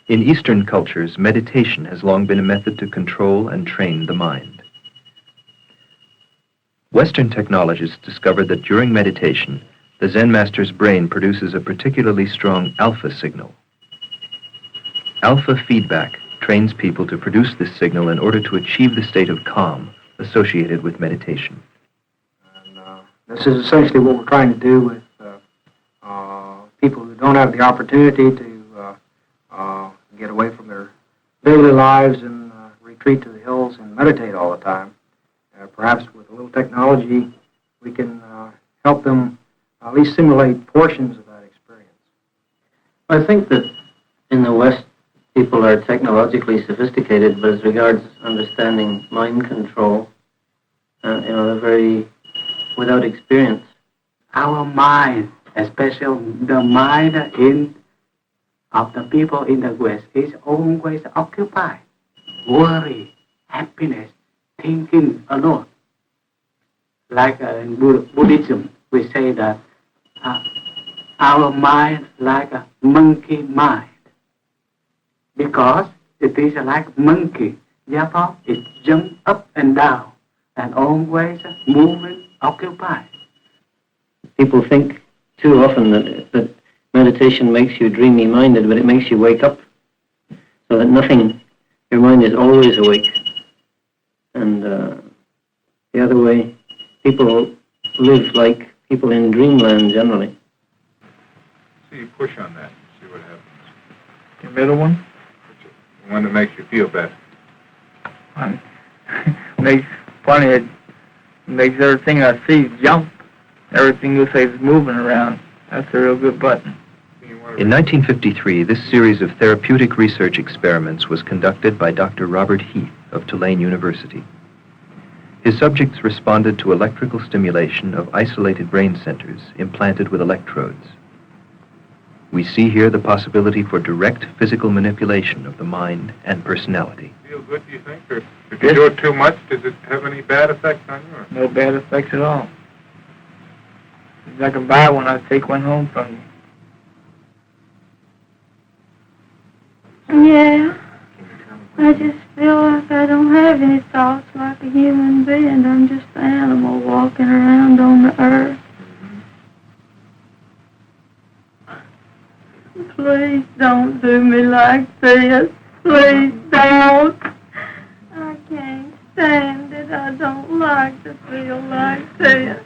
In Eastern cultures, meditation has long been a method to control and train the mind. Western technologists discovered that during meditation, the Zen master's brain produces a particularly strong alpha signal. Alpha feedback trains people to produce this signal in order to achieve the state of calm associated with meditation. And, this is essentially what we're trying to do with people who don't have the opportunity to get away from their daily lives and retreat to the hills and meditate all the time. Perhaps with a little technology, we can help them at least simulate portions of that experience. I think that in the West, people are technologically sophisticated, but as regards understanding mind control, they're very without experience. Our mind, especially the mind of the people in the West, is always occupied. Worry, happiness, thinking alone. Like in Buddhism, we say that our mind like a monkey mind. Because it is like monkey, therefore it jumps up and down and always moving, occupied. People think too often that meditation makes you dreamy-minded, but it makes you wake up. So that your mind is always awake. And the other way, people live like people in dreamland generally. So you push on that, see what happens. The middle one? The one that makes you feel better. Makes funny, it makes everything I see jump. Everything you say is moving around. That's a real good button. In 1953, this series of therapeutic research experiments was conducted by Dr. Robert Heath of Tulane University. His subjects responded to electrical stimulation of isolated brain centers implanted with electrodes. We see here the possibility for direct physical manipulation of the mind and personality. Feel good, do you think? Or if you do it too much, does it have any bad effects on you? Or? No bad effects at all. If I can buy one, I'll take one home from you. Yeah, I just feel like I don't have any thoughts like a human being. I'm just an animal walking around on the earth. Please don't do me like this. Please don't. I can't stand it. I don't like to feel like this.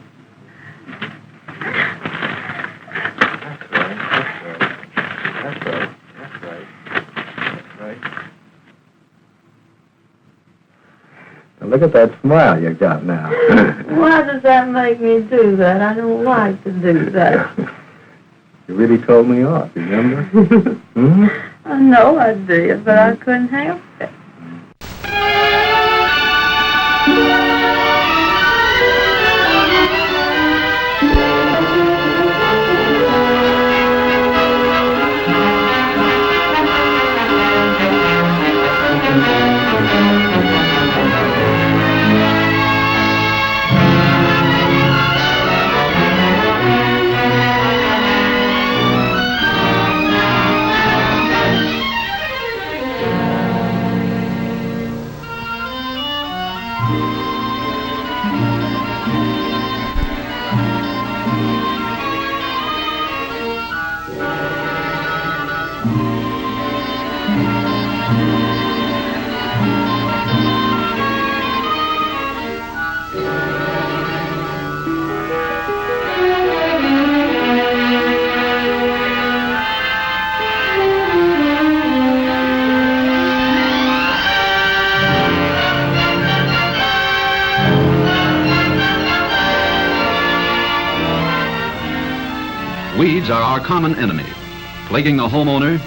Look at that smile you got now. Why does that make me do that? I don't like to do that. You really told me off, remember? Hmm? I know I did, but I couldn't help it. Weeds are our common enemy, plaguing the homeowner,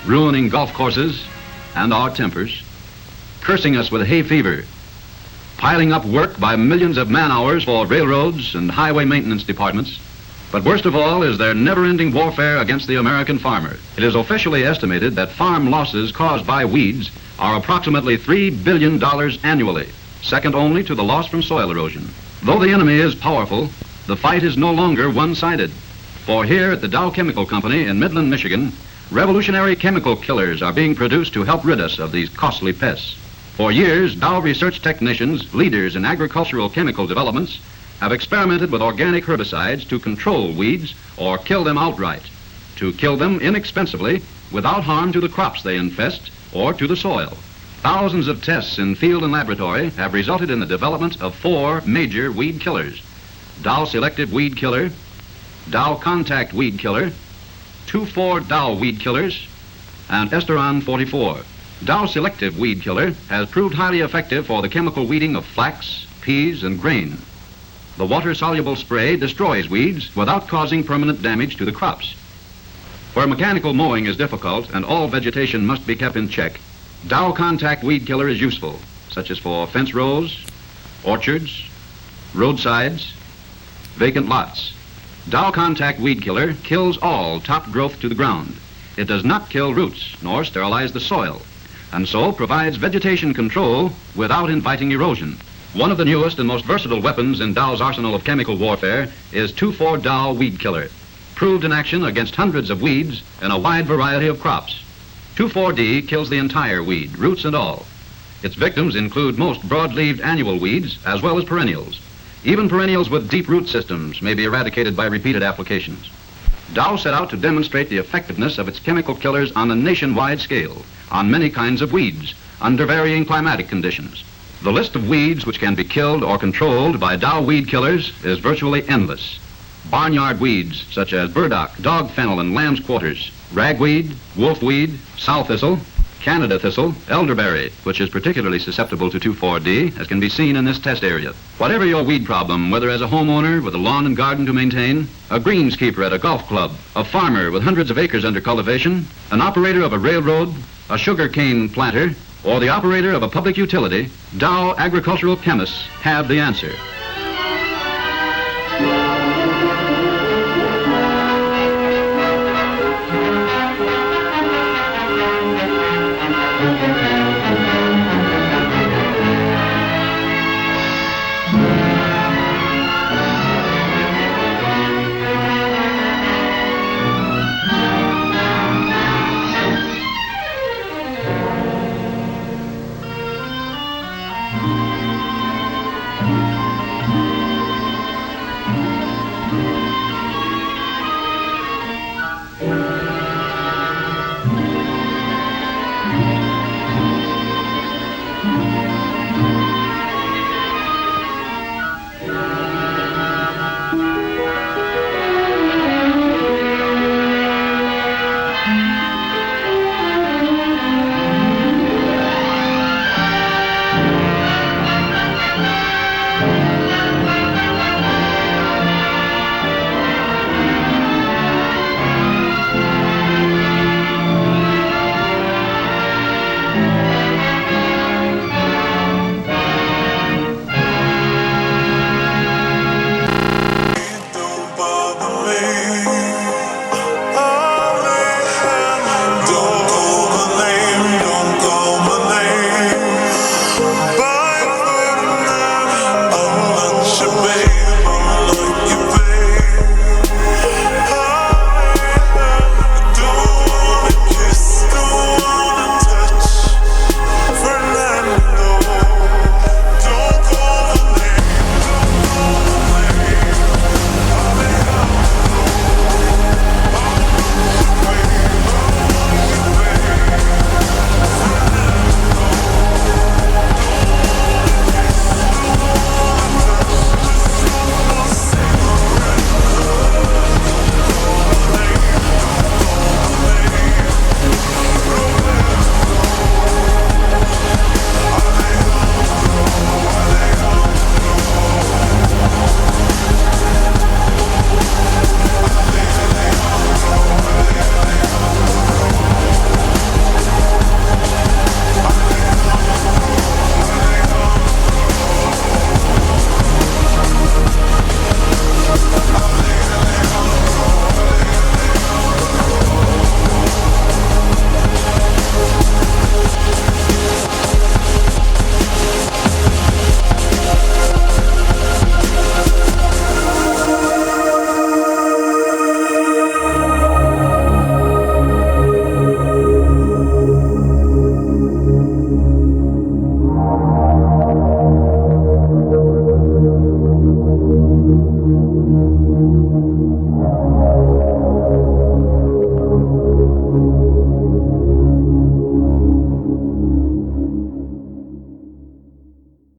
ruining golf courses and our tempers, cursing us with hay fever, piling up work by millions of man-hours for railroads and highway maintenance departments. But worst of all is their never-ending warfare against the American farmer. It is officially estimated that farm losses caused by weeds are approximately $3 billion annually, second only to the loss from soil erosion. Though the enemy is powerful, the fight is no longer one-sided. For here at the Dow Chemical Company in Midland, Michigan, Revolutionary chemical killers are being produced to help rid us of these costly pests. For years, Dow research technicians, leaders in agricultural chemical developments, have experimented with organic herbicides to control weeds or kill them outright, to kill them inexpensively without harm to the crops they infest or to the soil. Thousands of tests in field and laboratory have resulted in the development of 4 major weed killers: Dow Selective Weed Killer, Dow Contact Weed Killer, 2,4-Dow Weed Killers, and Esteron 44. Dow Selective Weed Killer has proved highly effective for the chemical weeding of flax, peas, and grain. The water-soluble spray destroys weeds without causing permanent damage to the crops. Where mechanical mowing is difficult and all vegetation must be kept in check, Dow Contact Weed Killer is useful, such as for fence rows, orchards, roadsides, vacant lots. Dow Contact Weed Killer kills all top growth to the ground. It does not kill roots nor sterilize the soil, and so provides vegetation control without inviting erosion. One of the newest and most versatile weapons in Dow's arsenal of chemical warfare is 2,4-Dow Weed Killer, proved in action against hundreds of weeds in a wide variety of crops. 2,4-D kills the entire weed, roots and all. Its victims include most broad-leaved annual weeds as well as perennials. Even perennials with deep root systems may be eradicated by repeated applications. Dow set out to demonstrate the effectiveness of its chemical killers on a nationwide scale, on many kinds of weeds, under varying climatic conditions. The list of weeds which can be killed or controlled by Dow weed killers is virtually endless. Barnyard weeds such as burdock, dog fennel, and lamb's quarters, ragweed, wolfweed, sow thistle, Canada thistle, elderberry, which is particularly susceptible to 2,4-D, as can be seen in this test area. Whatever your weed problem, whether as a homeowner with a lawn and garden to maintain, a greenskeeper at a golf club, a farmer with hundreds of acres under cultivation, an operator of a railroad, a sugar cane planter, or the operator of a public utility, Dow agricultural chemists have the answer.